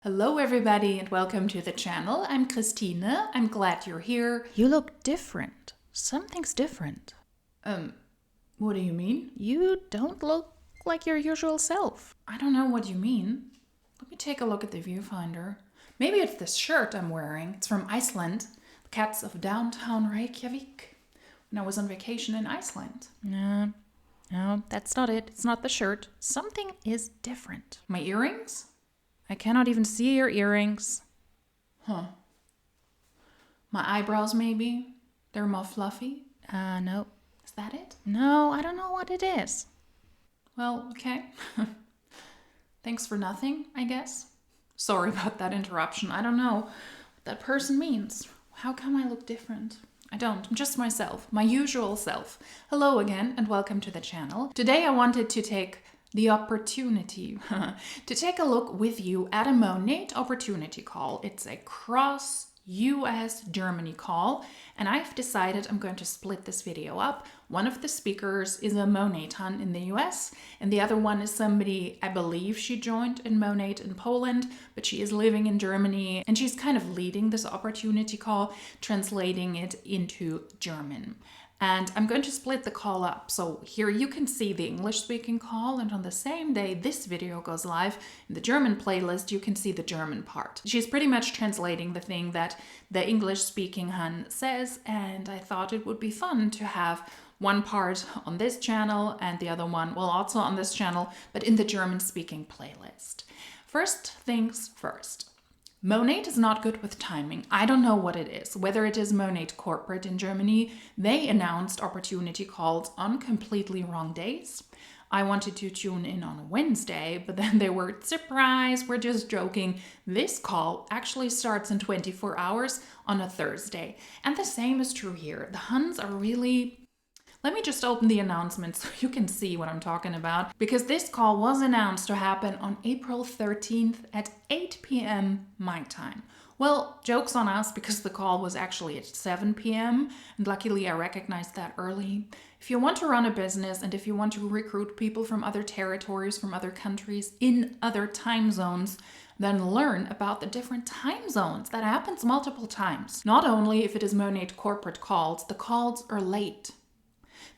Hello everybody and welcome to the channel. I'm Christine. I'm glad you're here. You look different. Something's different. What do you mean? You don't look like your usual self. I don't know what you mean. Let me take a look at the viewfinder. Maybe it's this shirt I'm wearing. It's from Iceland, the cats of downtown Reykjavik, when I was on vacation in Iceland. No, that's not it. It's not the shirt. Something is different. My earrings? I cannot even see your earrings. Huh. My eyebrows maybe? They're more fluffy? No. Is that it? No, I don't know what it is. Well, okay. Thanks for nothing, I guess. Sorry about that interruption. I don't know what that person means. How come I look different? I don't. I'm just myself, my usual self. Hello again and welcome to the channel. Today I wanted to take the opportunity to take a look with you at a Monat opportunity call. It's a cross US Germany call, and I've decided I'm going to split this video up. One of the speakers is a Monat hun in the US, and the other one is somebody, I believe she joined in Monat in Poland, but she is living in Germany, and she's kind of leading this opportunity call, translating it into German. And I'm going to split the call up. So here you can see the English-speaking call, and on the same day this video goes live, in the German playlist, you can see the German part. She's pretty much translating the thing that the English-speaking hun says, and I thought it would be fun to have one part on this channel and the other one, well, also on this channel, but in the German-speaking playlist. First things first. Monat is not good with timing. I don't know what it is. Whether it is Monat Corporate in Germany, they announced opportunity calls on completely wrong days. I wanted to tune in on a Wednesday, but then they were, surprise, we're just joking. This call actually starts in 24 hours on a Thursday. And the same is true here. The Huns are really... Let me just open the announcement so you can see what I'm talking about, because this call was announced to happen on April 13th at 8 p.m. my time. Well, joke's on us because the call was actually at 7 p.m. and luckily I recognized that early. If you want to run a business and if you want to recruit people from other territories, from other countries, in other time zones, then learn about the different time zones. That happens multiple times. Not only if it is Monat corporate calls, the calls are late.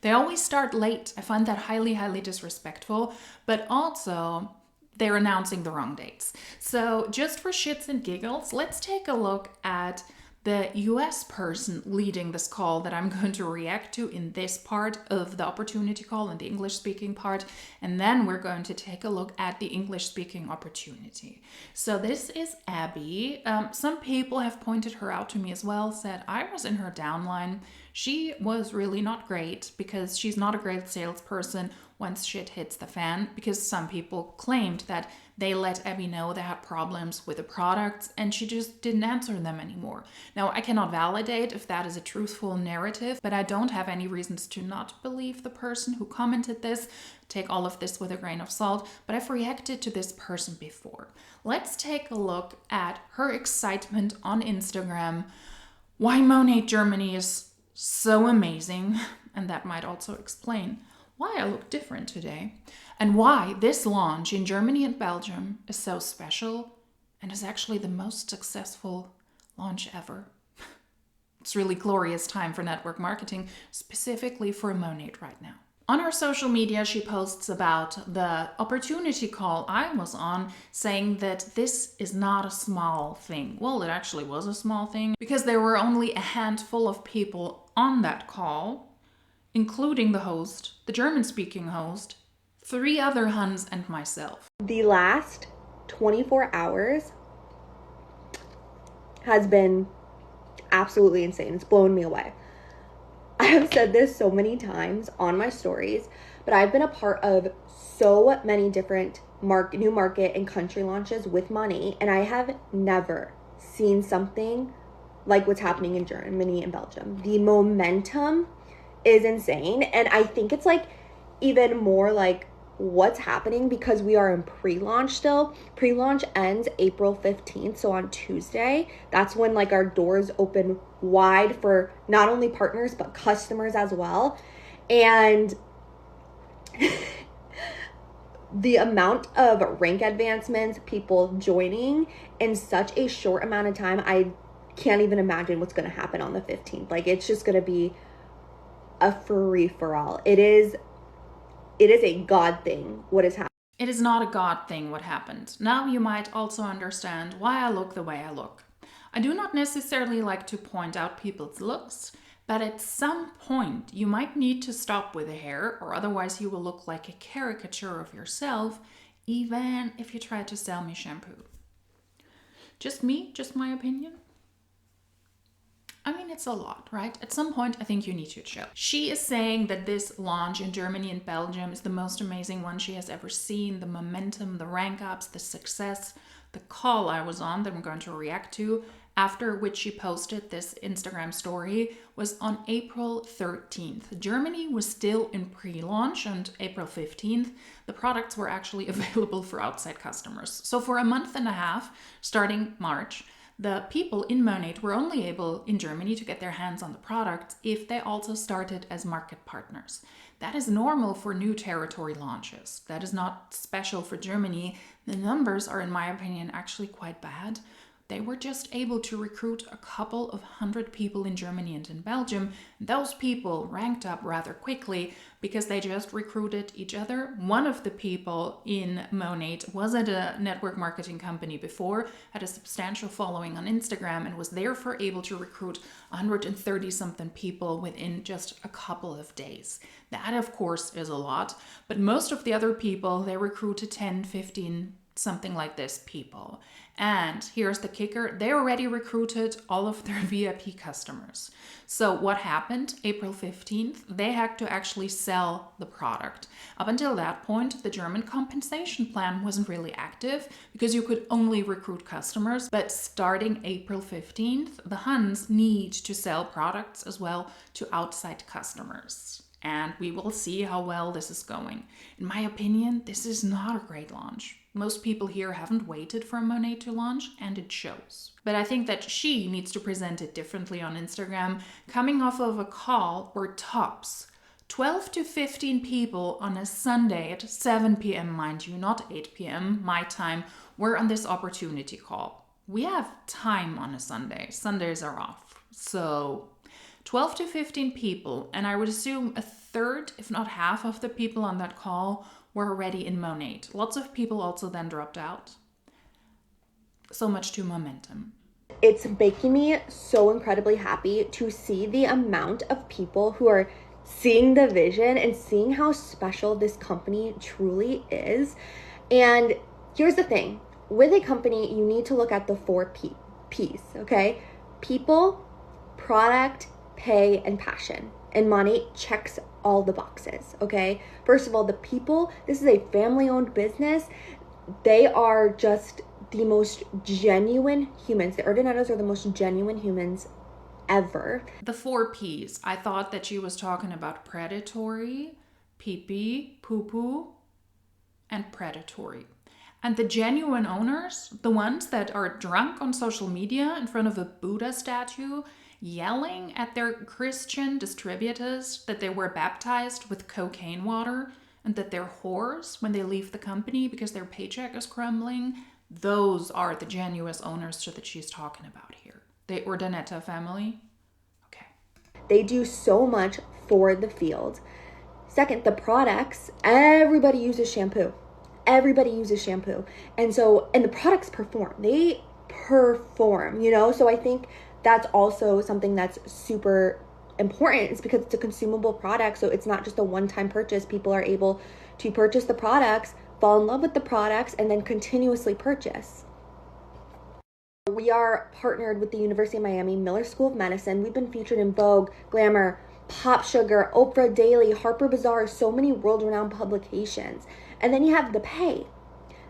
They always start late. I find that highly, highly disrespectful, but also they're announcing the wrong dates. So just for shits and giggles, let's take a look at the US person leading this call that I'm going to react to in this part of the opportunity call and the English speaking part. And then we're going to take a look at the English speaking opportunity. So this is Abby. Some people have pointed her out to me as well, said I was in her downline. She was really not great because she's not a great salesperson once shit hits the fan, because some people claimed that they let Abby know they had problems with the products and she just didn't answer them anymore. Now, I cannot validate if that is a truthful narrative, but I don't have any reasons to not believe the person who commented this. Take all of this with a grain of salt, but I've reacted to this person before. Let's take a look at her excitement on Instagram, why Monat Germany is so amazing, and that might also explain why I look different today, and why this launch in Germany and Belgium is so special and is actually the most successful launch ever. It's really glorious time for network marketing, specifically for Monat right now. On her social media, she posts about the opportunity call I was on, saying that this is not a small thing. Well, it actually was a small thing because there were only a handful of people on that call, including the host, the German-speaking host, 3 other Huns, and myself. The last 24 hours has been absolutely insane. It's blown me away. I have said this so many times on my stories, but I've been a part of so many different new market and country launches with money, and I have never seen something like what's happening in Germany and Belgium. The momentum is insane, and I think it's like even more like what's happening because we are in pre-launch still. Pre-launch ends April 15th, so on Tuesday, that's when like our doors open wide for not only partners but customers as well. And the amount of rank advancements, people joining in such a short amount of time, I can't even imagine what's going to happen on the 15th. Like, it's just going to be a free for all. It is a God thing what is happening. It is not a God thing what happened. Now you might also understand why I look the way I look. I do not necessarily like to point out people's looks, but at some point you might need to stop with the hair, or otherwise you will look like a caricature of yourself, even if you try to sell me shampoo. Just me, just my opinion. I mean, it's a lot, right? At some point, I think you need to chill. She is saying that this launch in Germany and Belgium is the most amazing one she has ever seen. The momentum, the rank ups, the success, the call I was on that I'm going to react to, after which she posted this Instagram story, was on April 13th. Germany was still in pre-launch, and April 15th, the products were actually available for outside customers. So for a month and a half, starting March, the people in Monat were only able in Germany to get their hands on the products if they also started as market partners. That is normal for new territory launches. That is not special for Germany. The numbers are, in my opinion, actually quite bad. They were just able to recruit a couple of hundred people in Germany and in Belgium. Those people ranked up rather quickly because they just recruited each other. One of the people in Monat was at a network marketing company before, had a substantial following on Instagram, and was therefore able to recruit 130 something people within just a couple of days. That, of course, is a lot, but most of the other people, they recruited 10, 15, something like this people. And here's the kicker, they already recruited all of their VIP customers. So what happened? April 15th, they had to actually sell the product. Up until that point, the German compensation plan wasn't really active because you could only recruit customers. But starting April 15th, the Huns need to sell products as well to outside customers. And we will see how well this is going. In my opinion, this is not a great launch. Most people here haven't waited for Monat to launch, and it shows. But I think that she needs to present it differently on Instagram, coming off of a call where tops 12 to 15 people on a Sunday at 7 p.m., mind you, not 8 p.m., my time, were on this opportunity call. We have time on a Sunday. Sundays are off. So 12 to 15 people, and I would assume a third, if not half of the people on that call were already in Monat. Lots of people also then dropped out. So much to momentum. It's making me so incredibly happy to see the amount of people who are seeing the vision and seeing how special this company truly is. And here's the thing. With a company, you need to look at the 4 P's, okay? People, product, pay, and passion. And Monat checks all the boxes, okay? First of all, the people, this is a family-owned business. They are just the most genuine humans. The Urdanettos are the most genuine humans ever. The 4 P's. I thought that she was talking about predatory, pee-pee, poo-poo, and predatory. And the genuine owners, the ones that are drunk on social media in front of a Buddha statue, yelling at their Christian distributors that they were baptized with cocaine water and that they're whores when they leave the company because their paycheck is crumbling, those are the genuine owners that she's talking about here. The Urdaneta family. Okay. They do so much for the field. Second, the products, everybody uses shampoo. Everybody uses shampoo. And the products perform. They perform, So I think that's also something that's super important. It's because it's a consumable product. So it's not just a one-time purchase. People are able to purchase the products, fall in love with the products, and then continuously purchase. We are partnered with the University of Miami Miller School of Medicine. We've been featured in Vogue, Glamour, Pop Sugar, Oprah Daily, Harper Bazaar, so many world-renowned publications. And then you have the pay.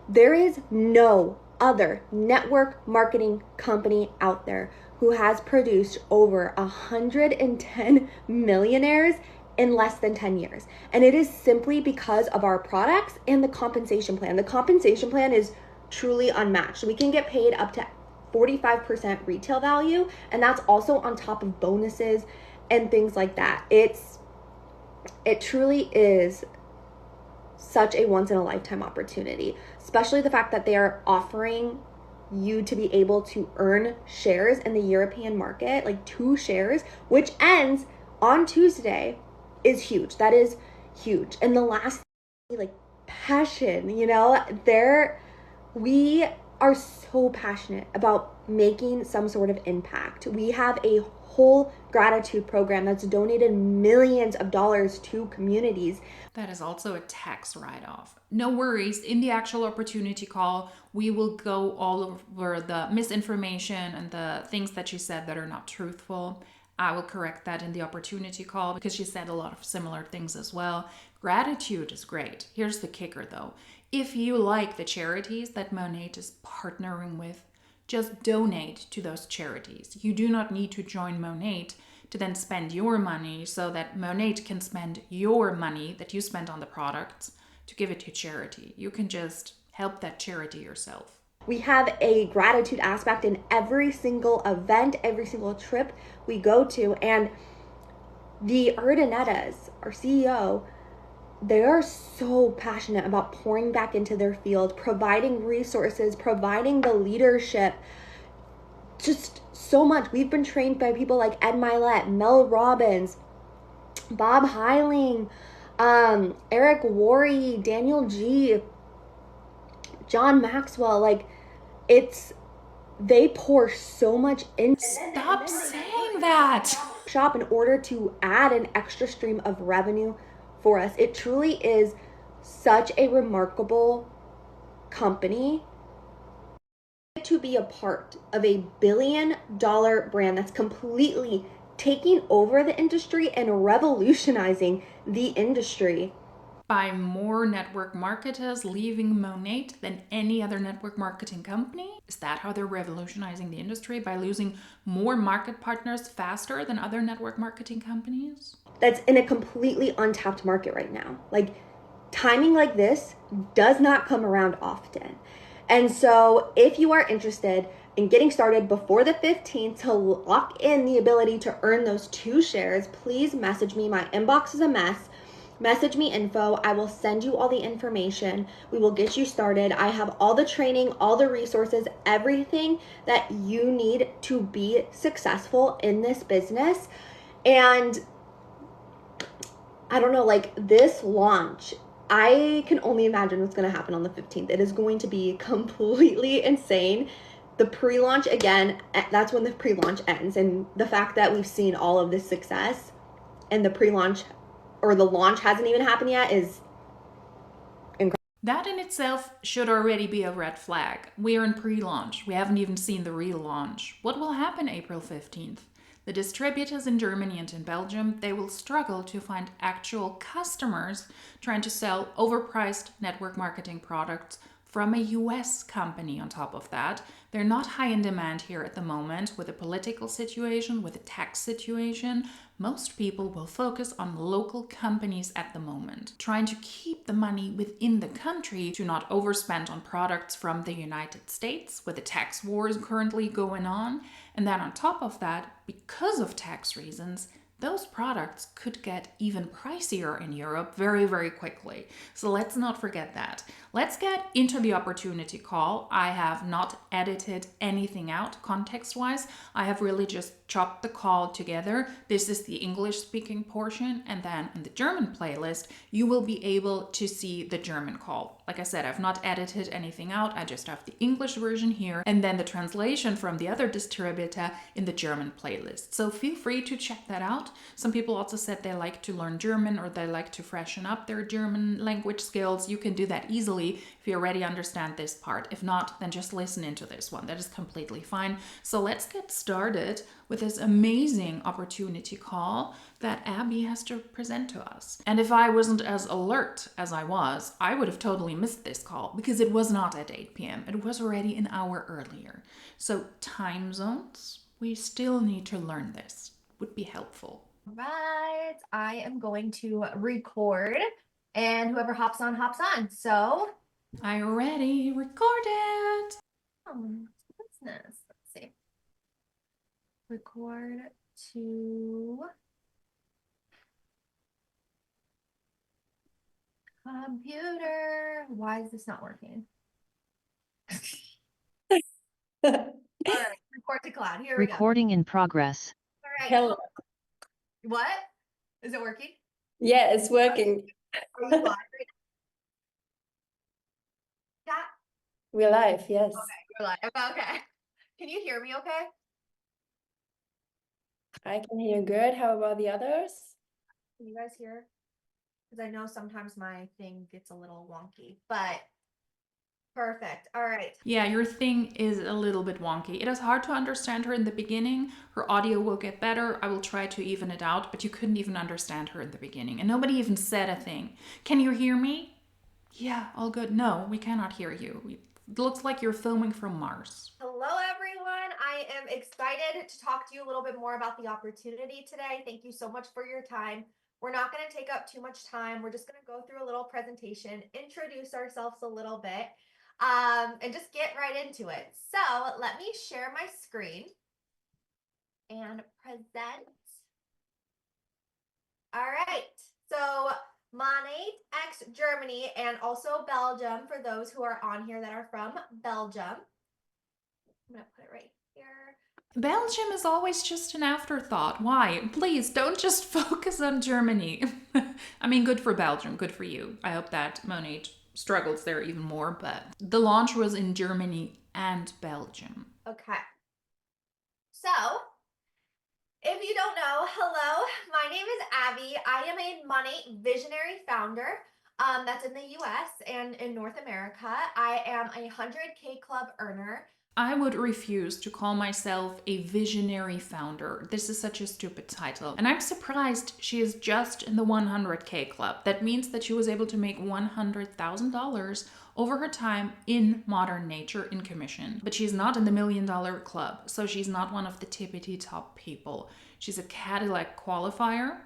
There is no other network marketing company out there who has produced over 110 millionaires in less than 10 years. And it is simply because of our products and the compensation plan. The compensation plan is truly unmatched. We can get paid up to 45% retail value, and that's also on top of bonuses and things like that. It truly is such a once in a lifetime opportunity, especially the fact that they are offering you to be able to earn shares in the European market, like 2 shares, which ends on Tuesday, is huge. That is huge. And the last thing, like passion, we are so passionate about making some sort of impact. We have a whole gratitude program that's donated millions of dollars to communities. That is also a tax write-off. No worries, in the actual opportunity call, we will go all over the misinformation and the things that she said that are not truthful. I will correct that in the opportunity call because she said a lot of similar things as well. Gratitude is great. Here's the kicker though. If you like the charities that Monat is partnering with, just donate to those charities. You do not need to join Monat to then spend your money so that Monat can spend your money that you spent on the products to give it to charity. You can just help that charity yourself. We have a gratitude aspect in every single event, every single trip we go to. And the Urdanettas, our CEO, they are so passionate about pouring back into their field, providing resources, providing the leadership, just so much. We've been trained by people like Ed Milet, Mel Robbins, Bob Heiling, Eric Worre, Daniel G, John Maxwell. Like, they pour so much into Stop saying that. shop in order to add an extra stream of revenue for us. It truly is such a remarkable company to be a part of a billion-dollar brand that's completely taking over the industry and revolutionizing the industry. By more network marketers leaving Monat than any other network marketing company? Is that how they're revolutionizing the industry? By losing more market partners faster than other network marketing companies? That's in a completely untapped market right now. Like, timing like this does not come around often. And so if you are interested in getting started before the 15th to lock in the ability to earn those 2 shares, please message me. My inbox is a mess. Message me info. I will send you all the information. We will get you started. I have all the training, all the resources, everything that you need to be successful in this business. And I don't know, like, this launch, I can only imagine what's going to happen on the 15th. It is going to be completely insane. The pre-launch, again, that's when the pre-launch ends. And the fact that we've seen all of this success and the pre-launch or the launch hasn't even happened yet is incredible. That in itself should already be a red flag. We are in pre-launch. We haven't even seen the real launch. What will happen April 15th? The distributors in Germany and in Belgium, they will struggle to find actual customers trying to sell overpriced network marketing products from a US company on top of that. They're not high in demand here at the moment with the political situation, with the tax situation. Most people will focus on local companies at the moment, trying to keep the money within the country to not overspend on products from the United States with the tax wars currently going on. And then on top of that, because of tax reasons, those products could get even pricier in Europe very, very quickly. So let's not forget that. Let's get into the opportunity call. I have not edited anything out context-wise. I have really just chopped the call together. This is the English-speaking portion, and then in the German playlist, you will be able to see the German call. Like I said, I've not edited anything out. I just have the English version here, and then the translation from the other distributor in the German playlist. So feel free to check that out. Some people also said they like to learn German or they like to freshen up their German language skills. You can do that easily if you already understand this part. If not, then just listen into this one. That is completely fine. So let's get started with this amazing opportunity call that Abby has to present to us. And if I wasn't as alert as I was, I would have totally missed this call because it was not at 8 p.m. It was already an hour earlier. So time zones, we still need to learn this. Would be helpful. Right, I am going to record and whoever hops on, hops on. So, I already recorded. what's this? Let's see. Record to Computer, why is this not working? All right, record to cloud. Here we go. Recording in progress. All right. Hello. What? Is it working? Yeah, it's working. Are you live right now? Yeah. We're live, yes. Okay, you're live. Okay. Can you hear me okay? I can hear you good. How about the others? Can you guys hear? Because I know sometimes my thing gets a little wonky, but perfect. All right. Yeah, your thing is a little bit wonky. It is hard to understand her in the beginning. Her audio will get better. I will try to even it out, but you couldn't even understand her in the beginning. And nobody even said a thing. Can you hear me? Yeah, all good. No, we cannot hear you. It looks like you're filming from Mars. Hello, everyone. I am excited to talk to you a little bit more about the opportunity today. Thank you so much for your time. We're not going to take up too much time. We're just going to go through a little presentation, introduce ourselves a little bit, and just get right into it. So let me share my screen and present. All right. So Monat, ex Germany, and also Belgium for those who are on here that are from Belgium. I'm going to put it right here. Belgium is always just an afterthought. Why? Please don't just focus on Germany. I mean, good for Belgium, good for you. I hope that Monat struggles there even more, but the launch was in Germany and Belgium. Okay. So, if you don't know, hello, my name is Abby. I am a Monat visionary founder that's in the US and in North America. I am a 100K club earner. I would refuse to call myself a visionary founder. This is such a stupid title. And I'm surprised she is just in the 100K club. That means that she was able to make $100,000 over her time in modern nature in commission. But she's not in the $1 million club, so she's not one of the tippity top people. She's a Cadillac qualifier.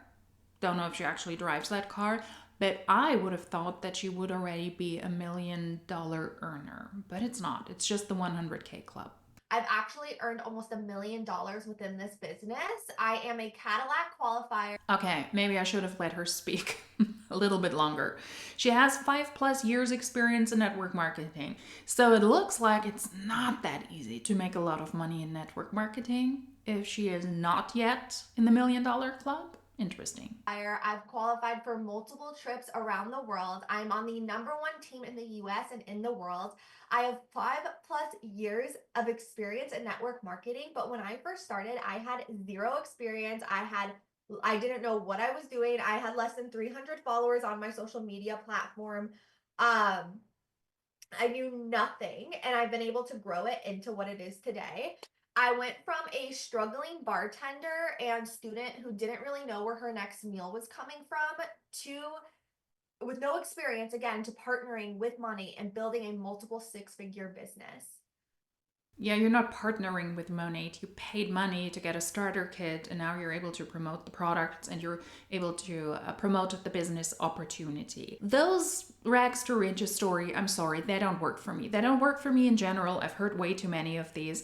Don't know if she actually drives that car, but I would have thought that she would already be a $1 million earner, but it's not. It's just the 100K club. I've actually earned almost $1 million within this business. I am a Cadillac qualifier. Okay, maybe I should have let her speak a little bit longer. She has 5+ years experience in network marketing, so it looks like it's not that easy to make a lot of money in network marketing if she is not yet in the $1 million club. Interesting. I've qualified for multiple trips around the world. I'm on the #1 team in the US and in the world. I have 5+ years of experience in network marketing, but when I first started, I had 0 experience. I didn't know what I was doing. I had less than 300 followers on my social media platform. I knew nothing, and I've been able to grow it into what it is today. I went from a struggling bartender and student who didn't really know where her next meal was coming from to, with no experience, again, to partnering with money and building a multiple 6-figure business. Yeah, you're not partnering with Monat. You paid money to get a starter kit, and now you're able to promote the products and you're able to promote the business opportunity. Those rags to riches story, I'm sorry, they don't work for me. They don't work for me in general. I've heard way too many of these.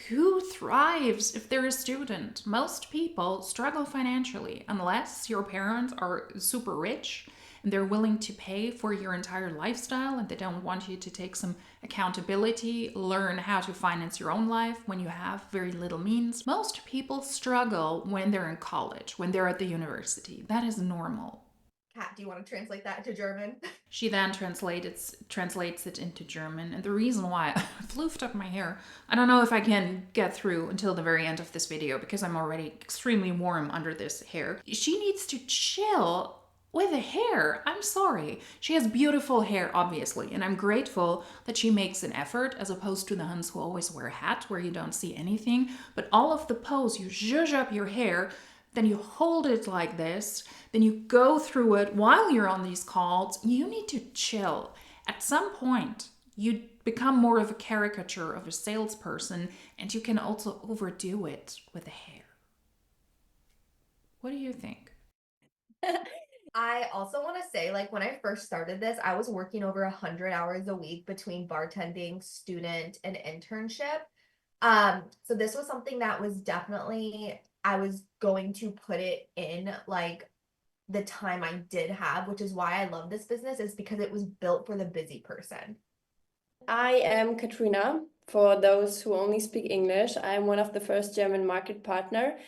Who thrives if they're a student? Most people struggle financially unless your parents are super rich and they're willing to pay for your entire lifestyle and they don't want you to take some accountability, learn how to finance your own life when you have very little means. Most people struggle when they're in college, when they're at the university. That is normal. Kat, do you want to translate that into German? She then translates it into German. And the reason why I floofed up my hair, I don't know if I can get through until the very end of this video because I'm already extremely warm under this hair. She needs to chill with the hair. I'm sorry. She has beautiful hair, obviously, and I'm grateful that she makes an effort as opposed to the Huns who always wear a hat where you don't see anything. But all of the pose, you zhuzh up your hair, then you hold it like this, then you go through it while you're on these calls. You need to chill. At some point, you become more of a caricature of a salesperson, and you can also overdo it with the hair. What do you think? I also want to say, like, when I first started this, I was working over 100 hours a week between bartending, student, and internship. So this was something that was definitely, I was going to put it in, like, the time I did have, which is why I love this business, is because it was built for the busy person. I am Katrina. For those who only speak English, I'm one of the first German market partner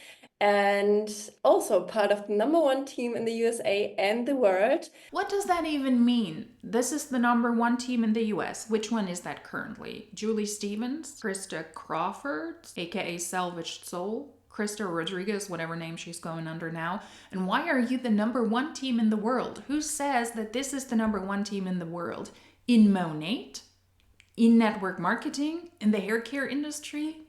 and also part of the #1 team in the USA and the world. What does that even mean? This is the #1 team in the US. Which one is that currently? Julie Stevens? Krista Crawford, aka Salvaged Soul? Krista Rodriguez, whatever name she's going under now. And why are you the #1 team in the world? Who says that this is the #1 team in the world? In Monat? In network marketing? In the hair care industry?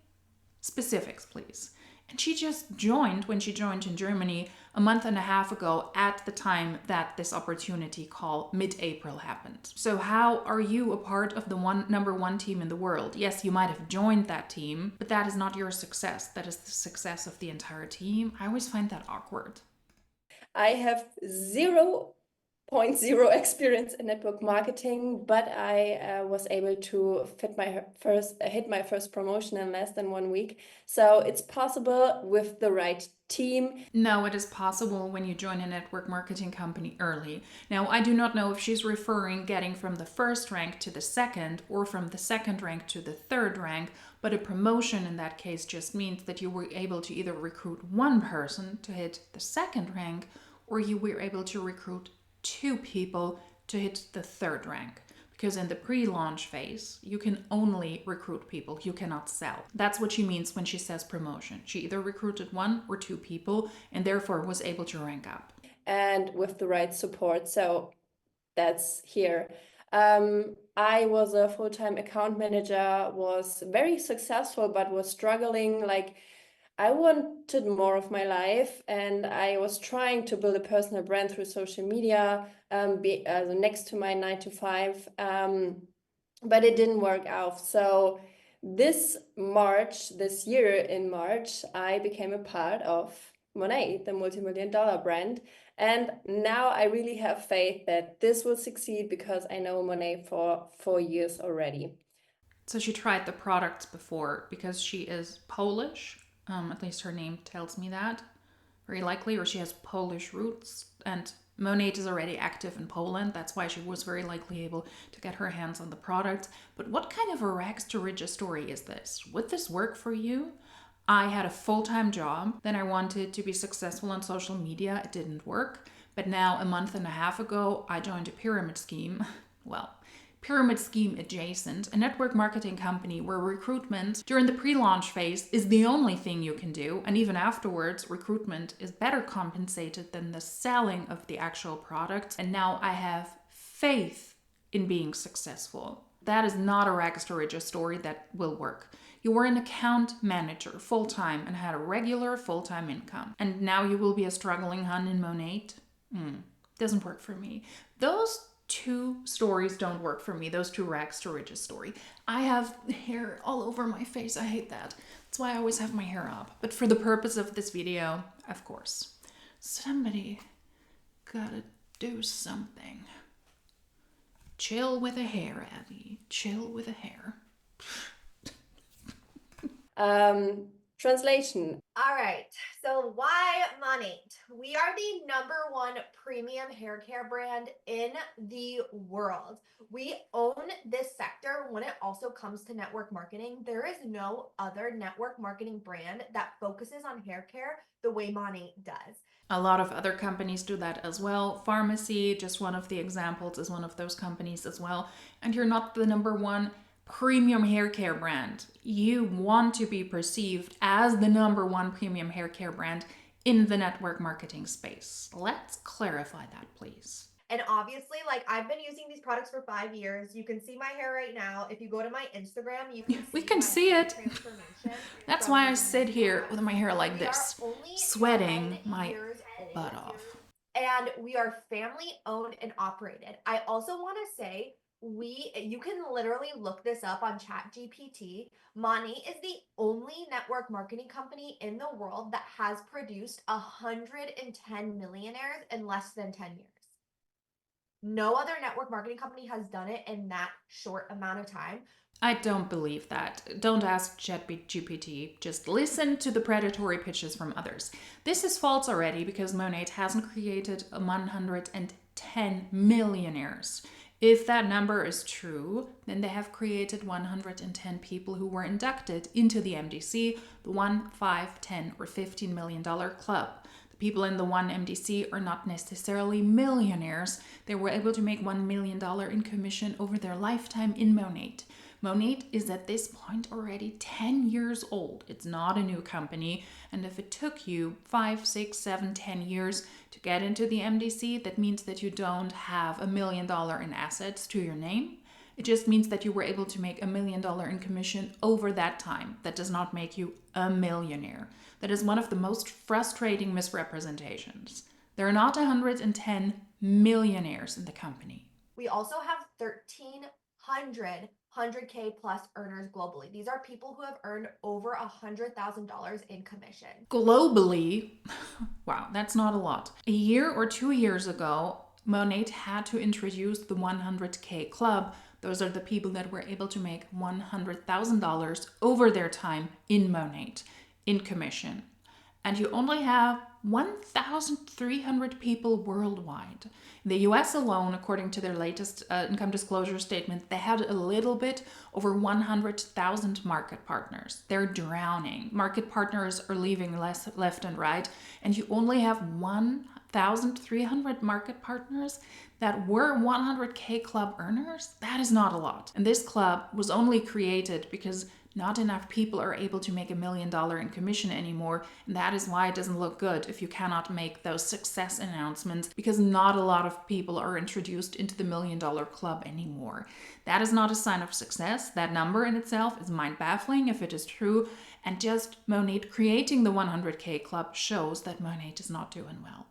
Specifics, please. And she just joined when she joined in Germany a month and a half ago at the time that this opportunity call mid-April happened. So how are you a part of the #1 team in the world? Yes, you might have joined that team, but that is not your success. That is the success of the entire team. I always find that awkward. I have 0.0 experience in network marketing, but I was able to hit my first promotion in less than 1 week. So it's possible with the right team. No, it is possible when you join a network marketing company early. Now, I do not know if she's referring getting from the first rank to the second or from the second rank to the third rank, but a promotion in that case just means that you were able to either recruit one person to hit the second rank or you were able to recruit 2 people to hit the third rank. Because in the pre-launch phase, you can only recruit people, you cannot sell. That's what she means when she says promotion. She either recruited 1 or 2 people and therefore was able to rank up. And with the right support. So that's here. I was a full-time account manager, was very successful, but was struggling. Like, I wanted more of my life, and I was trying to build a personal brand through social media, next to my 9 to 5, but it didn't work out. So this year in March, I became a part of Monat, the multi-million-dollar brand. And now I really have faith that this will succeed because I know Monat for 4 years already. So she tried the products before because she is Polish. At least her name tells me that. Very likely, or she has Polish roots. And Monat is already active in Poland. That's why she was very likely able to get her hands on the product. But what kind of a rags to riches story is this? Would this work for you? I had a full-time job. Then I wanted to be successful on social media. It didn't work. But now, a month and a half ago, I joined a pyramid scheme. Well, pyramid scheme adjacent, a network marketing company where recruitment during the pre-launch phase is the only thing you can do, and even afterwards recruitment is better compensated than the selling of the actual product. And now I have faith in being successful. That is not a rags to riches story that will work. You were an account manager full-time and had a regular full-time income, and now you will be a struggling hun in Monat? Doesn't work for me. Those 2 stories don't work for me, those 2 rags to riches story. I have hair all over my face. I hate that. That's why I always have my hair up. But for the purpose of this video, of course, somebody gotta do something. Chill with a hair, Addie. Chill with a hair. Translation. All right, so why Monat? We are the #1 premium hair care brand in the world. We own this sector when it also comes to network marketing. There is no other network marketing brand that focuses on hair care the way Monat does. A lot of other companies do that as well. Pharmacy, just one of the examples, is one of those companies as well. And you're not the #1 premium hair care brand. You want to be perceived as the #1 premium hair care brand in the network marketing space. Let's clarify that, please. And obviously, like, I've been using these products for 5 years. You can see my hair right now. If you go to my Instagram, you can We can my see hair it. transformation That's from why I using sit these here products. with my hair like We this, are only sweating 10 my years butt old, off. and we are family owned and operated. I also want to say you can literally look this up on ChatGPT. Monat is the only network marketing company in the world that has produced 110 millionaires in less than 10 years. No other network marketing company has done it in that short amount of time. I don't believe that. Don't ask ChatGPT. Just listen to the predatory pitches from others. This is false already because Monat hasn't created 110 millionaires. If that number is true, then they have created 110 people who were inducted into the MDC, the 1, 5, 10, or $15 million club. The people in the 1 MDC are not necessarily millionaires. They were able to make $1 million in commission over their lifetime in Monat. Monat is at this point already 10 years old. It's not a new company. And if it took you 5, 6, 7, 10 years to get into the MDC, that means that you don't have $1 million in assets to your name. It just means that you were able to make $1 million in commission over that time. That does not make you a millionaire. That is one of the most frustrating misrepresentations. There are not 110 millionaires in the company. We also have 1,300 100K plus earners globally. These are people who have earned over $100,000 in commission. Globally, wow, that's not a lot. A year or 2 years ago, Monat had to introduce the 100K club. Those are the people that were able to make $100,000 over their time in Monat, in commission. And you only have 1,300 people worldwide. In the US alone, according to their latest income disclosure statement, they had a little bit over 100,000 market partners. They're drowning. Market partners are leaving left and right, and you only have 1,300 market partners that were 100K club earners. That is not a lot. And this club was only created because not enough people are able to make $1 million in commission anymore, and that is why it doesn't look good if you cannot make those success announcements, because not a lot of people are introduced into the $1 million club anymore. That is not a sign of success. That number in itself is mind-baffling if it is true, and just Monat creating the 100K club shows that Monat is not doing well.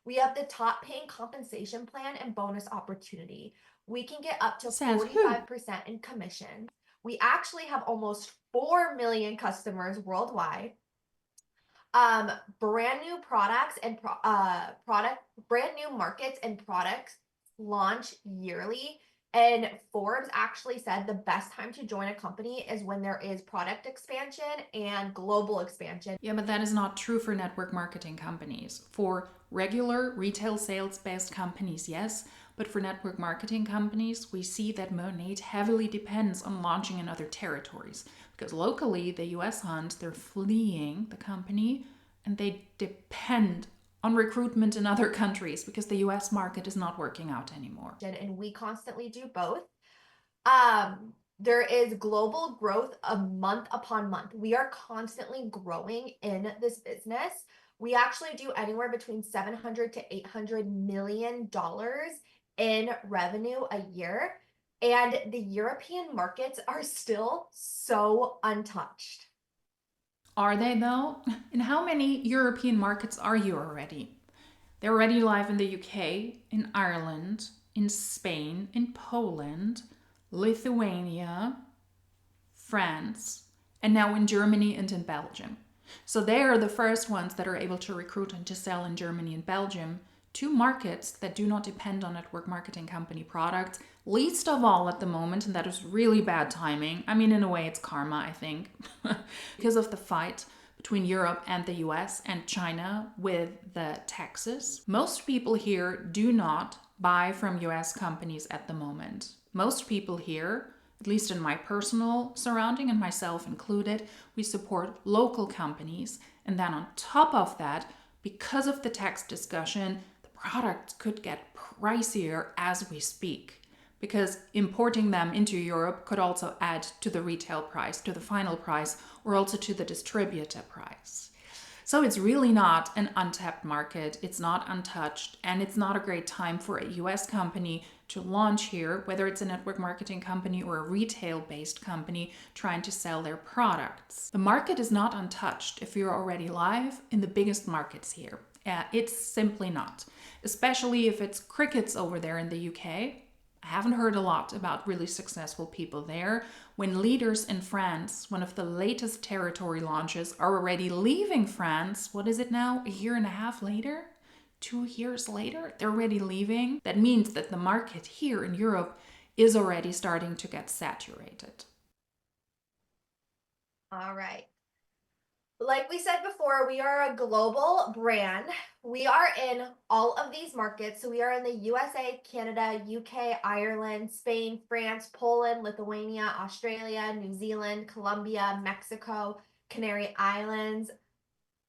We have the top paying compensation plan and bonus opportunity. We can get up to 45% in commission. We actually have almost 4 million customers worldwide. Brand new products and brand new markets and products launch yearly. And Forbes actually said the best time to join a company is when there is product expansion and global expansion. Yeah, but that is not true for network marketing companies. For regular retail sales-based companies, yes, but for network marketing companies, we see that Monat heavily depends on launching in other territories. Because locally, the US hunts, they're fleeing the company, and they depend on recruitment in other countries because the US market is not working out anymore. And we constantly do both. There is global growth of month upon month. We are constantly growing in this business. We actually do anywhere between $700 to $800 million in revenue a year. And the European markets are still so untouched. Are they though? In how many European markets are you already? They're already live in the UK, in Ireland, in Spain, in Poland, Lithuania, France, and now in Germany and in Belgium. So they are the first ones that are able to recruit and to sell in Germany and Belgium, two markets that do not depend on network marketing company products, least of all at the moment, and that is really bad timing. I mean, in a way, it's karma, I think, because of the fight between Europe and the US and China with the taxes. Most people here do not buy from US companies at the moment. Most people here, at least in my personal surrounding and myself included, we support local companies. And then on top of that, because of the tax discussion, the products could get pricier as we speak, because importing them into Europe could also add to the retail price, to the final price, or also to the distributor price. So it's really not an untapped market, it's not untouched, and it's not a great time for a US company to launch here, whether it's a network marketing company or a retail-based company trying to sell their products. The market is not untouched if you're already live in the biggest markets here. It's simply not, especially if it's crickets over there in the UK. I haven't heard a lot about really successful people there. When leaders in France, one of the latest territory launches, are already leaving France, what is it now, a year and a half later? 2 years later, they're already leaving. That means that the market here in Europe is already starting to get saturated. All right. Like we said before, we are a global brand. We are in all of these markets. So we are in the USA, Canada, UK, Ireland, Spain, France, Poland, Lithuania, Australia, New Zealand, Colombia, Mexico, Canary Islands,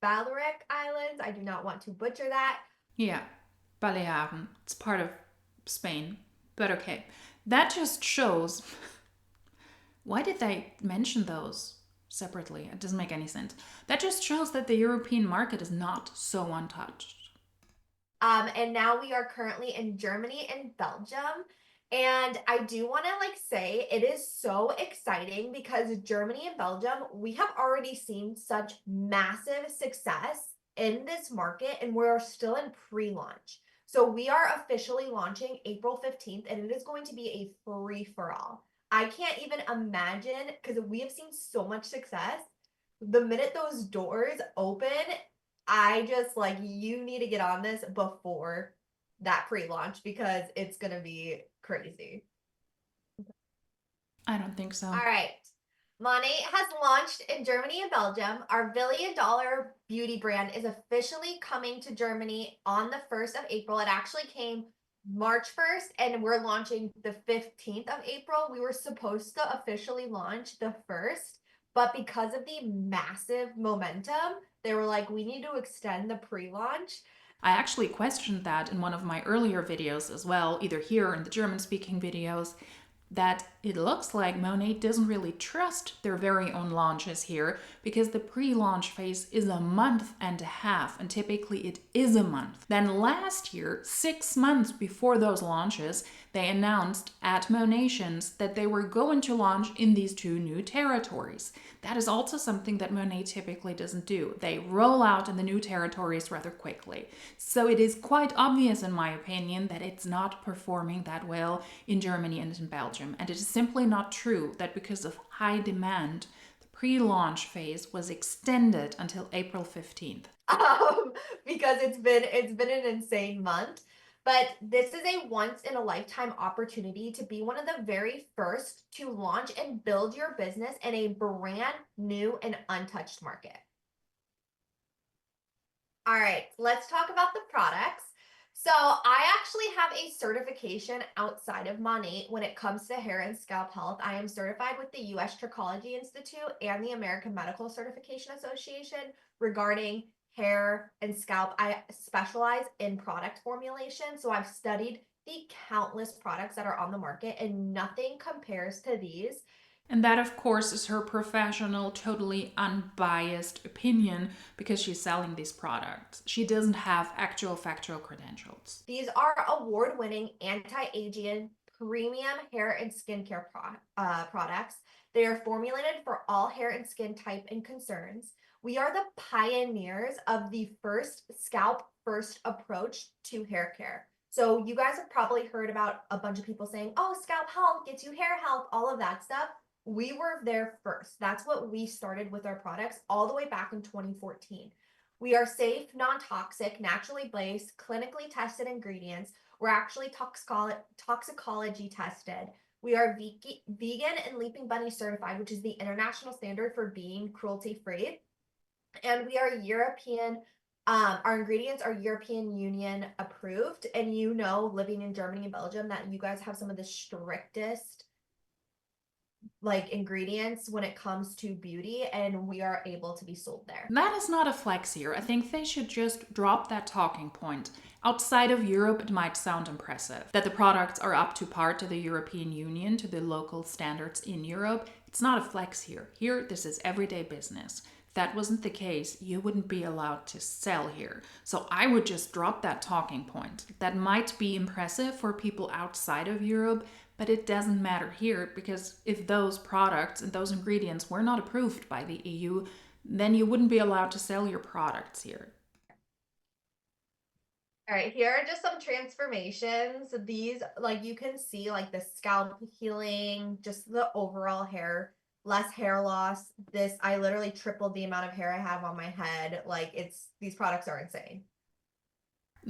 Balearic Islands. I do not want to butcher that. Yeah, Balearen. It's part of Spain. But okay. That just shows. Why did they mention those separately? It doesn't make any sense. That just shows that the European market is not so untouched. And now we are currently in Germany and Belgium. And I do want to say it is so exciting because Germany and Belgium, we have already seen such massive success in this market, and we're still in pre-launch. So we are officially launching April 15th, and it is going to be a free for all. I can't even imagine, because we have seen so much success. The minute those doors open, I just you need to get on this before that pre-launch because it's gonna be crazy. I don't think so. All right. Monat has launched in Germany and Belgium. Our $1 billion beauty brand is officially coming to Germany on the 1st of April. It actually came March 1st, and we're launching the 15th of April. We were supposed to officially launch the 1st, but because of the massive momentum, they were like, we need to extend the pre-launch. I actually questioned that in one of my earlier videos as well, either here or in the German-speaking videos, that it looks like Monat doesn't really trust their very own launches here because the pre-launch phase is a month and a half, and typically it is a month. Then last year, 6 months before those launches, they announced at Monations that they were going to launch in these 2 new territories. That is also something that Monat typically doesn't do. They roll out in the new territories rather quickly. So it is quite obvious, in my opinion, that it's not performing that well in Germany and in Belgium. And it is simply not true that because of high demand, the pre-launch phase was extended until April 15th. Because it's been an insane month. But this is a once in a lifetime opportunity to be one of the very first to launch and build your business in a brand new and untouched market. All right, let's talk about the products. So I actually have a certification outside of Monat when it comes to hair and scalp health. I am certified with the US Trichology Institute and the American Medical Certification Association regarding hair and scalp. I specialize in product formulation. So I've studied the countless products that are on the market, and nothing compares to these. And that, of course, is her professional, totally unbiased opinion because she's selling these products. She doesn't have actual factual credentials. These are award-winning anti-aging premium hair and skincare products. They are formulated for all hair and skin type and concerns. We are the pioneers of the first scalp first approach to hair care. So you guys have probably heard about a bunch of people saying, oh, scalp health gets you hair health, all of that stuff. We were there first. That's what we started with our products all the way back in 2014. We are safe, non-toxic, naturally based, clinically tested ingredients. We're actually toxicology tested. We are vegan and Leaping Bunny certified, which is the international standard for being cruelty-free. And we are European, our ingredients are European Union approved. And living in Germany and Belgium, that you guys have some of the strictest ingredients when it comes to beauty, and we are able to be sold there. That is not a flex here. I think they should just drop that talking point. Outside of Europe, it might sound impressive that the products are up to par to the European Union, to the local standards in Europe. It's not a flex here. Here, this is everyday business. If that wasn't the case, you wouldn't be allowed to sell here. So I would just drop that talking point. That might be impressive for people outside of Europe, but it doesn't matter here, because if those products and those ingredients were not approved by the EU, then you wouldn't be allowed to sell your products here. All right, here are just some transformations. These, you can see, the scalp healing, just the overall hair, less hair loss. I literally tripled the amount of hair I have on my head. These products are insane.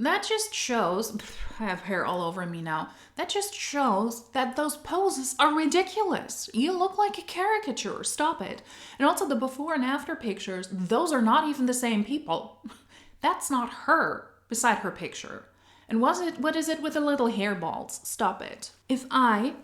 That just shows, I have hair all over me now. That just shows that those poses are ridiculous. You look like a caricature. Stop it. And also the before and after pictures, those are not even the same people. That's not her beside her picture. And what is it with the little hairballs? Stop it. If I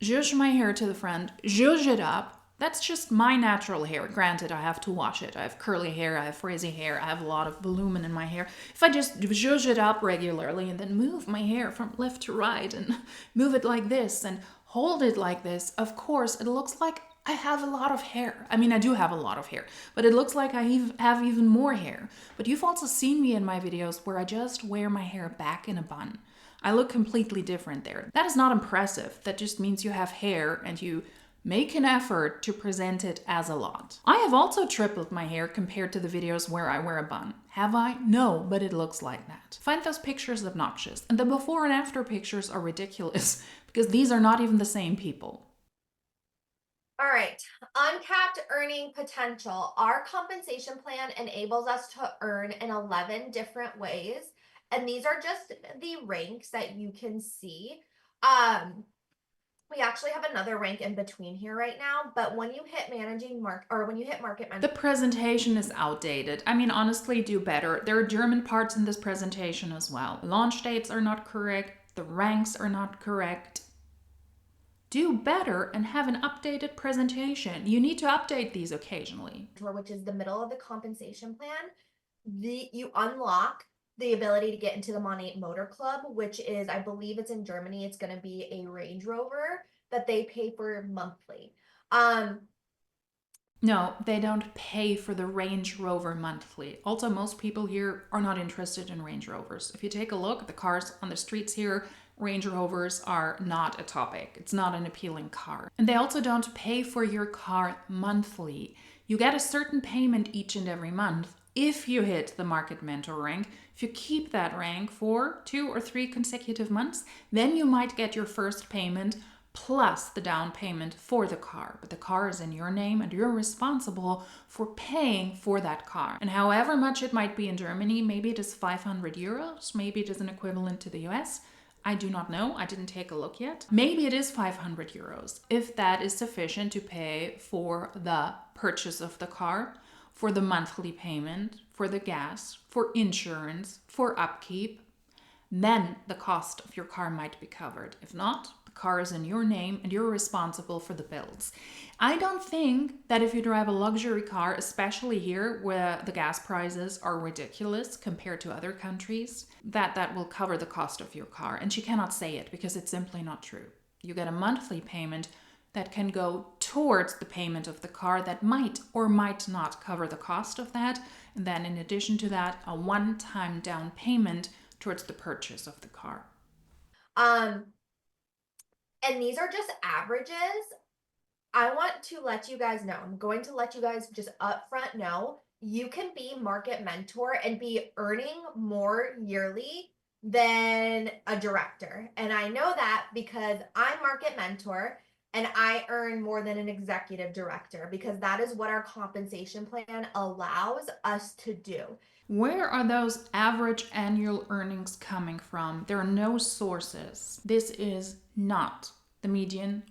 zhuzh my hair to the front, zhuzh it up, that's just my natural hair. Granted, I have to wash it. I have curly hair, I have frizzy hair, I have a lot of volumen in my hair. If I just zhuzh it up regularly and then move my hair from left to right and move it like this and hold it like this, of course, it looks like I have a lot of hair. I mean, I do have a lot of hair, but it looks like I have even more hair. But you've also seen me in my videos where I just wear my hair back in a bun. I look completely different there. That is not impressive. That just means you have hair and you make an effort to present it as a lot. I have also tripled my hair compared to the videos where I wear a bun. Have I? No, but it looks like that. Find those pictures obnoxious. And the before and after pictures are ridiculous because these are not even the same people. All right, uncapped earning potential. Our compensation plan enables us to earn in 11 different ways. And these are just the ranks that you can see. We actually have another rank in between here right now, but when you hit market The presentation is outdated. I mean, honestly, do better. There are German parts in this presentation as well. Launch dates are not correct. The ranks are not correct. Do better and have an updated presentation. You need to update these occasionally. which is the middle of the compensation plan, you unlock the ability to get into the Monat Motor Club, which is, I believe it's in Germany, it's going to be a Range Rover that they pay for monthly. No, they don't pay for the Range Rover monthly. Also, most people here are not interested in Range Rovers. If you take a look at the cars on the streets here, Range Rovers are not a topic. It's not an appealing car. And they also don't pay for your car monthly. You get a certain payment each and every month if you hit the Market Mentor rank. If you keep that rank for 2 or 3 consecutive months, then you might get your first payment plus the down payment for the car. But the car is in your name and you're responsible for paying for that car. And however much it might be in Germany, maybe it is 500 euros, maybe it is an equivalent to the US. I do not know. I didn't take a look yet. Maybe it is 500 euros. If that is sufficient to pay for the purchase of the car, for the monthly payment, for the gas, for insurance, for upkeep, then the cost of your car might be covered. If not, the car is in your name and you're responsible for the bills. I don't think that if you drive a luxury car, especially here where the gas prices are ridiculous compared to other countries, that will cover the cost of your car. And she cannot say it because it's simply not true. You get a monthly payment that can go towards the payment of the car that might or might not cover the cost of that. And then in addition to that, a one-time down payment towards the purchase of the car. And these are just averages. I want to let you guys know, I'm going to let you guys just upfront know, you can be Market Mentor and be earning more yearly than a director. And I know that because I'm Market Mentor and I earn more than an executive director because that is what our compensation plan allows us to do. Where are those average annual earnings coming from? There are no sources. This is not the median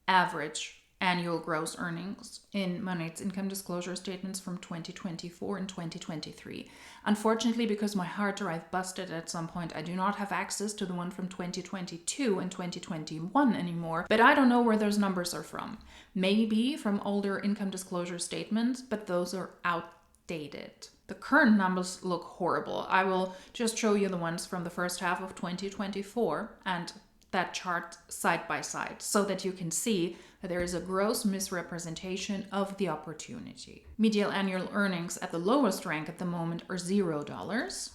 average annual gross earnings in Monat's income disclosure statements from 2024 and 2023. Unfortunately, because my hard drive busted at some point, I do not have access to the one from 2022 and 2021 anymore, but I don't know where those numbers are from. Maybe from older income disclosure statements, but those are outdated. The current numbers look horrible. I will just show you the ones from the first half of 2024 and that chart side by side so that you can see that there is a gross misrepresentation of the opportunity. Median annual earnings at the lowest rank at the moment are $0,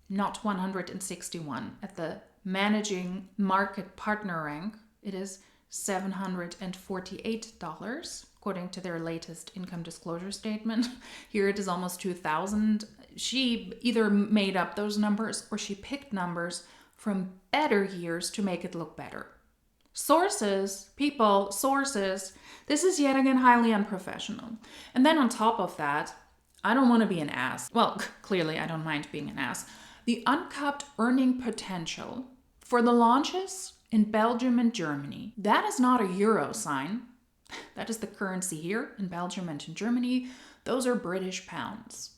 not 161. At the managing market partner rank, it is $748, according to their latest income disclosure statement. Here it is almost 2,000. She either made up those numbers or she picked numbers from better years to make it look better. Sources, people, sources, this is yet again highly unprofessional. And then on top of that, I don't want to be an ass. Well, clearly I don't mind being an ass, The uncapped earning potential for the launches in Belgium and Germany. That is not a euro sign. That is the currency here in Belgium and in Germany. Those are British pounds.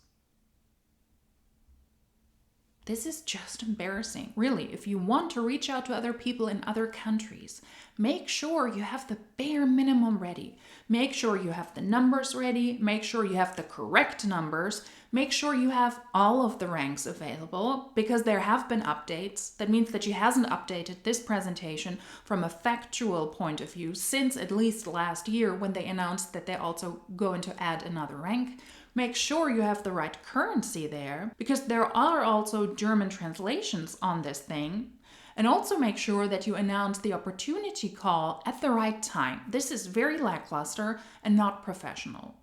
This is just embarrassing. Really, if you want to reach out to other people in other countries, make sure you have the bare minimum ready. Make sure you have the numbers ready. Make sure you have the correct numbers. Make sure you have all of the ranks available, because there have been updates. That means that she hasn't updated this presentation from a factual point of view since at least last year, when they announced that they're also going to add another rank. Make sure you have the right currency there, because there are also German translations on this thing. And also make sure that you announce the opportunity call at the right time. This is very lackluster and not professional.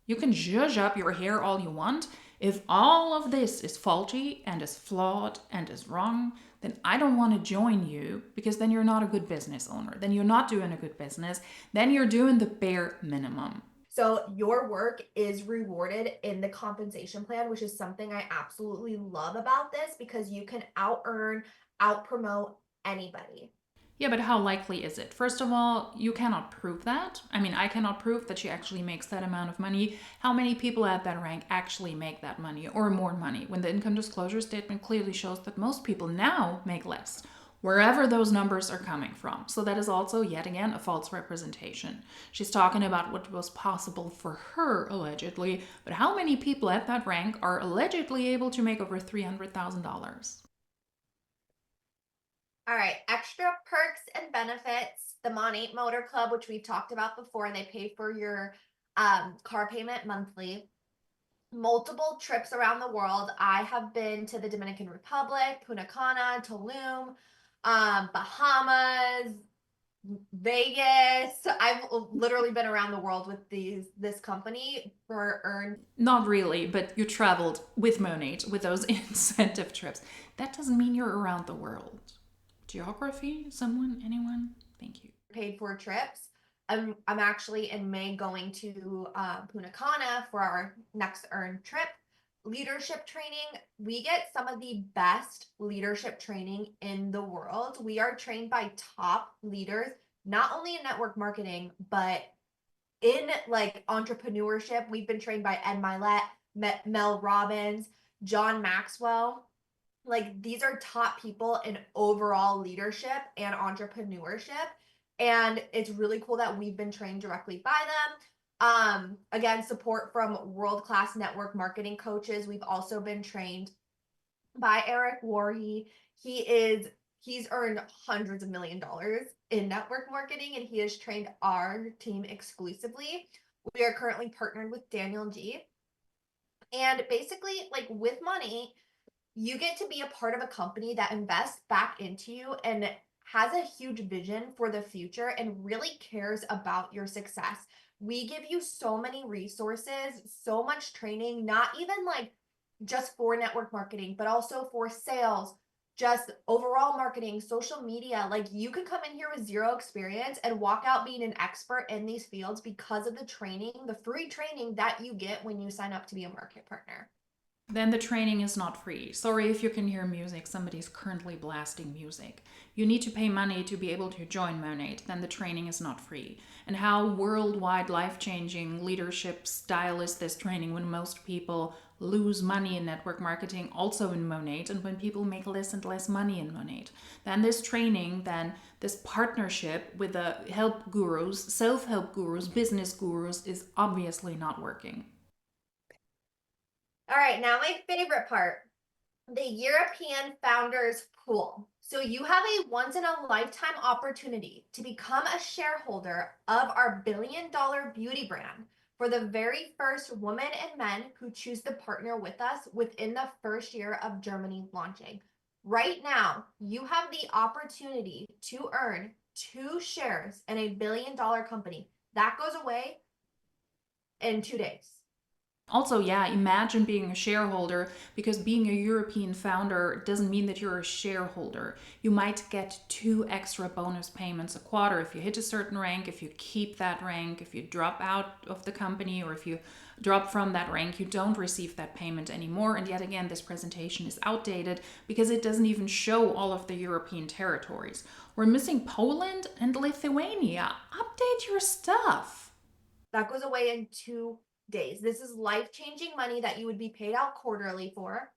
You can zhuzh up your hair all you want. If all of this is faulty and is flawed and is wrong, then I don't want to join you, because then you're not a good business owner. Then you're not doing a good business. Then you're doing the bare minimum. So your work is rewarded in the compensation plan, which is something I absolutely love about this, because you can out-earn, out-promote anybody. Yeah, but how likely is it? First of all, you cannot prove that. I mean, I cannot prove that she actually makes that amount of money. How many people at that rank actually make that money or more money, when the income disclosure statement clearly shows that most people now make less, wherever those numbers are coming from? So that is also, yet again, a false representation. She's talking about what was possible for her, allegedly, but how many people at that rank are allegedly able to make over $300,000? All right, extra perks and benefits. The Monat Motor Club, which we've talked about before, they pay for your car payment monthly. Multiple trips around the world. I have been to the Dominican Republic, Punta Cana, Tulum, Bahamas, Vegas. I've literally been around the world with this company for earned. Not really, but you traveled with Monat with those incentive trips. That doesn't mean you're around the world. Geography? Someone? Anyone? Thank you. Paid for trips. I'm actually in May going to Punta Cana for our next earned trip. Leadership training. We get some of the best leadership training in the world. We are trained by top leaders, not only in network marketing, but in like entrepreneurship. We've been trained by Ed Mylett, Mel Robbins, John Maxwell. Like, these are top people in overall leadership and entrepreneurship. And it's really cool that we've been trained directly by them. Again, support from world-class network marketing coaches. We've also been trained by Eric Worre. He's earned hundreds of $1 million in network marketing, and he has trained our team exclusively. We are currently partnered with Daniel G. And basically, like, with money, you get to be a part of a company that invests back into you and has a huge vision for the future and really cares about your success. We give you so many resources, so much training, not even like just for network marketing, but also for sales, just overall marketing, social media. Like, you can come in here with zero experience and walk out being an expert in these fields because of the training, the free training that you get when you sign up to be a market partner. Then the training is not free. Sorry if you can hear music. Somebody's currently blasting music. You need to pay money to be able to join Monat. Then the training is not free. And how worldwide life-changing leadership style is this training when most people lose money in network marketing, also in Monat, and when people make less and less money in Monat? Then this training, then this partnership with the help gurus, self-help gurus, business gurus is obviously not working. All right, now my favorite part, the European Founders Pool. So you have a once-in-a-lifetime opportunity to become a shareholder of our billion-dollar beauty brand for the very first women and men who choose to partner with us within the first year of Germany launching. Right now, you have the opportunity to earn 2 shares in a billion-dollar company. That goes away in 2 days. Also, yeah, imagine being a shareholder, because being a European founder doesn't mean that you're a shareholder. You might get 2 extra bonus payments a quarter if you hit a certain rank, if you keep that rank, if you drop out of the company, or if you drop from that rank, you don't receive that payment anymore. And yet again, this presentation is outdated because it doesn't even show all of the European territories. We're missing Poland and Lithuania. Update your stuff. That goes away in 2 days. This is life-changing money that you would be paid out quarterly for.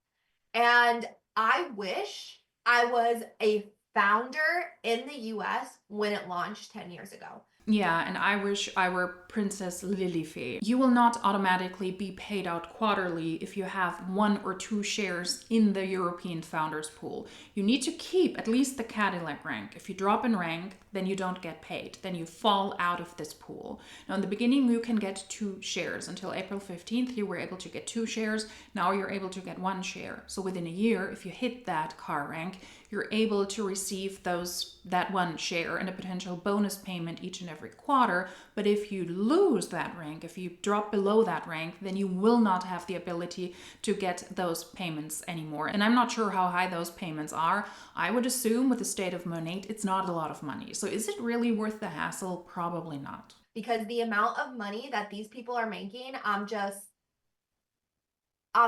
And I wish I was a founder in the US when it launched 10 years ago. Yeah, and I wish I were Princess Lilifee. You will not automatically be paid out quarterly if you have 1 or 2 shares in the European Founders Pool. You need to keep at least the Cadillac rank. If you drop in rank, then you don't get paid. Then you fall out of this pool. Now, in the beginning, you can get 2 shares. Until April 15th, you were able to get 2 shares. Now you're able to get 1 share. So within a year, if you hit that car rank, you're able to receive that 1 share and a potential bonus payment each and every quarter. But if you lose that rank, if you drop below that rank, then you will not have the ability to get those payments anymore. And I'm not sure how high those payments are. I would assume with the state of Monat, it's not a lot of money. So is it really worth the hassle? Probably not. Because the amount of money that these people are making, I'm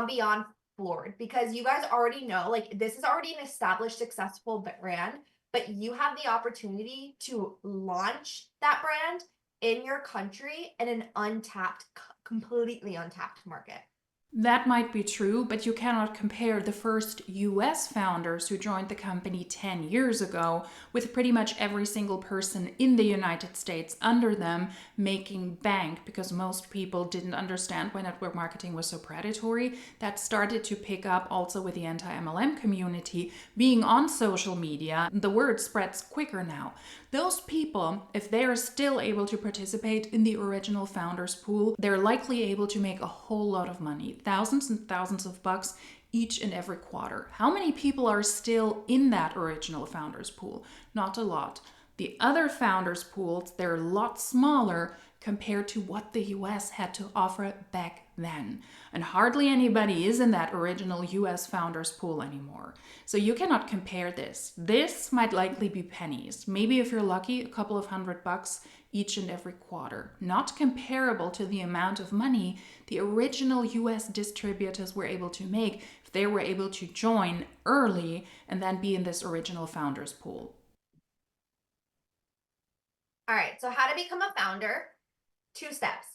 beyond floored, because you guys already know, like, this is already an established, successful brand, but you have the opportunity to launch that brand in your country in an completely untapped market. That might be true, but you cannot compare the first US founders who joined the company 10 years ago with pretty much every single person in the United States under them making bank, because most people didn't understand why network marketing was so predatory. That started to pick up also with the anti-MLM community. Being on social media, the word spreads quicker now. Those people, if they are still able to participate in the original founders pool, they're likely able to make a whole lot of money, thousands and thousands of bucks each and every quarter. How many people are still in that original founders pool? Not a lot. The other founders pools, they're a lot smaller compared to what the US had to offer back then. And hardly anybody is in that original US founders pool anymore. So you cannot compare this. This might likely be pennies. Maybe if you're lucky, a couple of $100 each and every quarter. Not comparable to the amount of money the original US distributors were able to make if they were able to join early and then be in this original founders pool. All right, so how to become a founder? 2 steps.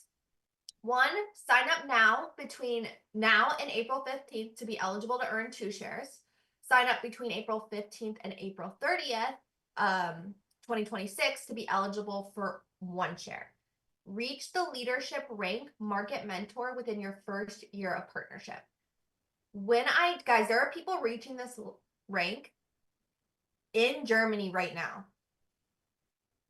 1, sign up now between now and April 15th to be eligible to earn 2 shares. Sign up between April 15th and April 30th, 2026 to be eligible for 1 share. Reach the leadership rank market mentor within your first year of partnership. Guys, there are people reaching this rank in Germany right now,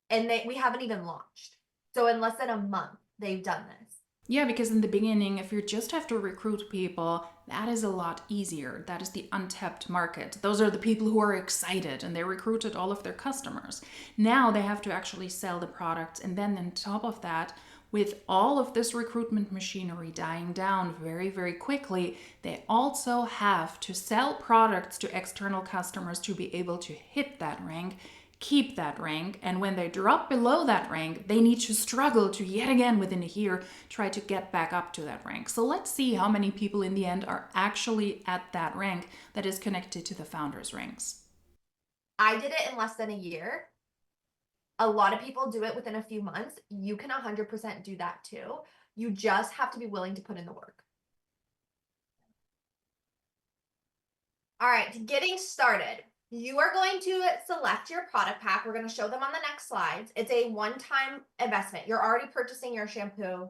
and we haven't even launched. So in less than a month, they've done this. Yeah, because in the beginning, if you just have to recruit people, that is a lot easier. That is the untapped market. Those are the people who are excited and they recruited all of their customers. Now they have to actually sell the products. And then on top of that, with all of this recruitment machinery dying down very, very quickly, they also have to sell products to external customers to be able to hit that rank, keep that rank, and when they drop below that rank, they need to struggle to yet again within a year try to get back up to that rank. So let's see how many people in the end are actually at that rank that is connected to the founders ranks. I did it in less than a year. A lot of people do it within a few months. You can 100% do that too. You just have to be willing to put in the work. All right, getting started. You are going to select your product pack. We're going to show them on the next slides. It's a one-time investment. You're already purchasing your shampoo,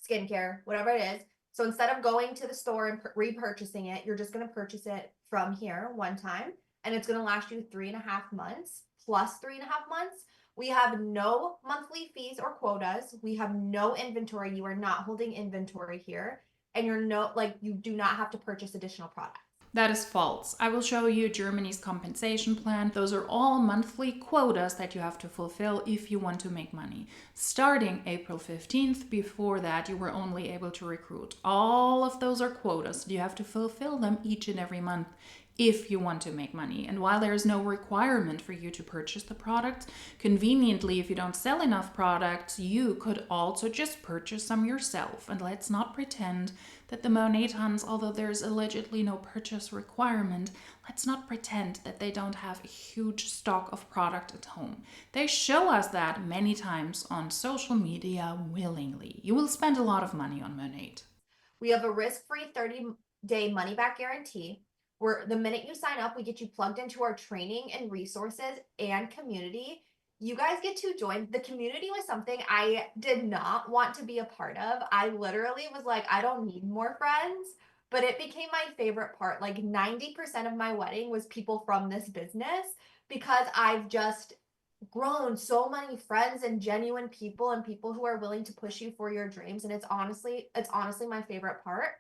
skincare, whatever it is. So instead of going to the store and repurchasing it, you're just going to purchase it from here one time. And it's going to last you 3.5 months plus 3.5 months. We have no monthly fees or quotas. We have no inventory. You are not holding inventory here. And you do not have to purchase additional products. That is false. I will show you Germany's compensation plan. Those are all monthly quotas that you have to fulfill if you want to make money. Starting April 15th, before that, you were only able to recruit. All of those are quotas. You have to fulfill them each and every month if you want to make money. And while there is no requirement for you to purchase the product, conveniently, if you don't sell enough products, you could also just purchase some yourself. And let's not pretend that the Monatans, although there's allegedly no purchase requirement, let's not pretend that they don't have a huge stock of product at home. They show us that many times on social media willingly. You will spend a lot of money on Monat. We have a risk-free 30-day money-back guarantee. Where the minute you sign up, we get you plugged into our training and resources and community. You guys get to join. The community was something I did not want to be a part of. I literally was like, I don't need more friends, but it became my favorite part. Like 90% of my wedding was people from this business because I've just grown so many friends and genuine people and people who are willing to push you for your dreams. And it's honestly my favorite part.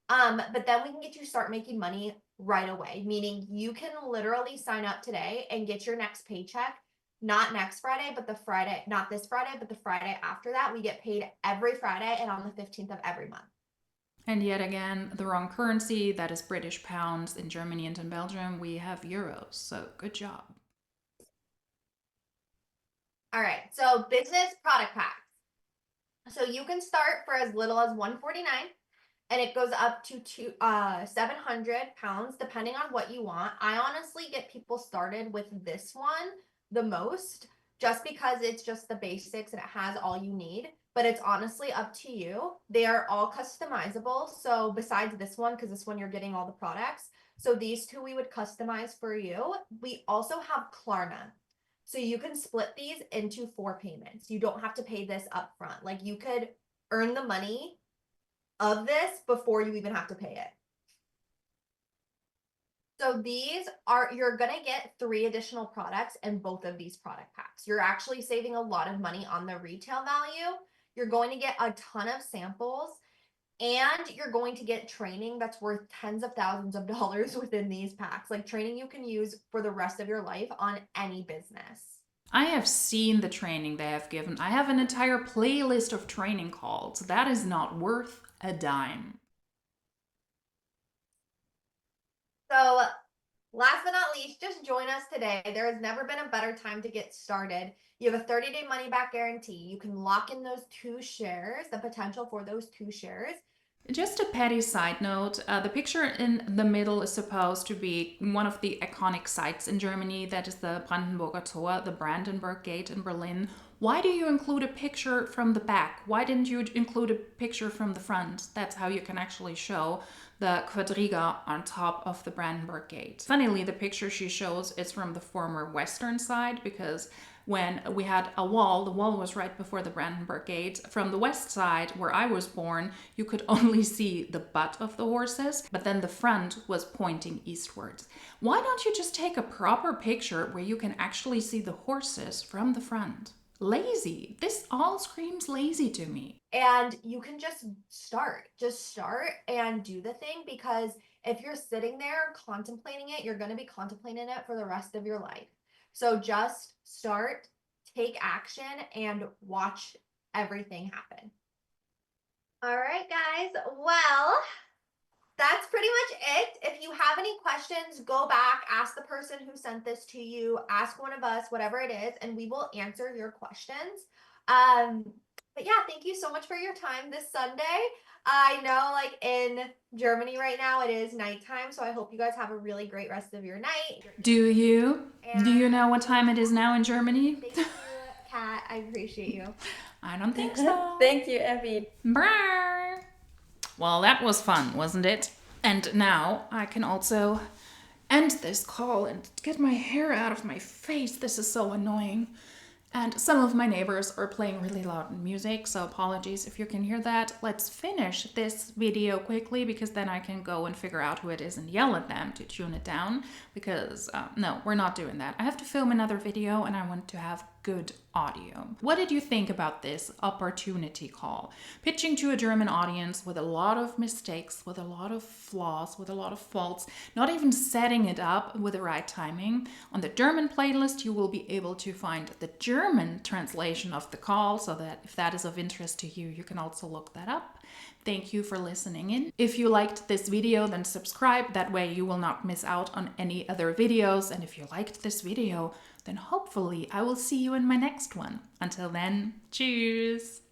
But then we can get you start making money right away, meaning you can literally sign up today and get your next paycheck, not next Friday, but the Friday, not this Friday, but the Friday after that. We get paid every Friday and on the 15th of every month. And yet again, the wrong currency, that is British pounds. In Germany and in Belgium, we have euros. So good job. All right, so business product packs. So you can start for as little as $149 and it goes up to 700 pounds depending on what you want. I honestly get people started with this one the most just because it's just the basics and it has all you need, but it's honestly up to you. They are all customizable. So besides this one, because this one you're getting all the products, so these two we would customize for you. We also have Klarna. So you can split these into 4 payments. You don't have to pay this up front. Like you could earn the money of this before you even have to pay it. So these are, you're gonna get 3 additional products in both of these product packs. You're actually saving a lot of money on the retail value. You're going to get a ton of samples and you're going to get training that's worth tens of thousands of dollars within these packs. Like training you can use for the rest of your life on any business. I have seen the training they have given. I have an entire playlist of training calls. That is not worth a dime. So last but not least, just join us today. There has never been a better time to get started. You have a 30-day money-back guarantee. You can lock in those 2 shares, the potential for those 2 shares. Just a petty side note, the picture in the middle is supposed to be one of the iconic sites in Germany. That is the Brandenburger Tor, the Brandenburg Gate in Berlin. Why do you include a picture from the back? Why didn't you include a picture from the front? That's how you can actually show the quadriga on top of the Brandenburg Gate. Funnily, the picture she shows is from the former western side because when we had a wall, the wall was right before the Brandenburg Gate. From the west side, where I was born, you could only see the butt of the horses, but then the front was pointing eastwards. Why don't you just take a proper picture where you can actually see the horses from the front? Lazy. This all screams lazy to me. And you can just start and do the thing, because if you're sitting there contemplating it, you're going to be contemplating it for the rest of your life. So just start, take action, and watch everything happen. All right, guys. Well, that's pretty much it. If you have any questions, go back, ask the person who sent this to you, ask one of us, whatever it is, and we will answer your questions. But yeah, thank you so much for your time this Sunday. I know like in Germany right now, it is nighttime, so I hope you guys have a really great rest of your night. Do you? Do you know what time it is now in Germany? Thank you, Kat. I appreciate you. I don't think so. Thank you, Evie. Brr. Well, that was fun, wasn't it? And now I can also end this call and get my hair out of my face. This is so annoying. And some of my neighbors are playing really loud music, so apologies if you can hear that. Let's finish this video quickly, because then I can go and figure out who it is and yell at them to tune it down. Because, no, we're not doing that. I have to film another video and I want to have good audio. What did you think about this opportunity call? Pitching to a German audience with a lot of mistakes, with a lot of flaws, with a lot of faults, not even setting it up with the right timing. On the German playlist, you will be able to find the German translation of the call, so that if that is of interest to you, you can also look that up. Thank you for listening in. If you liked this video, then subscribe. That way you will not miss out on any other videos. And if you liked this video, then hopefully I will see you in my next one. Until then, cheers!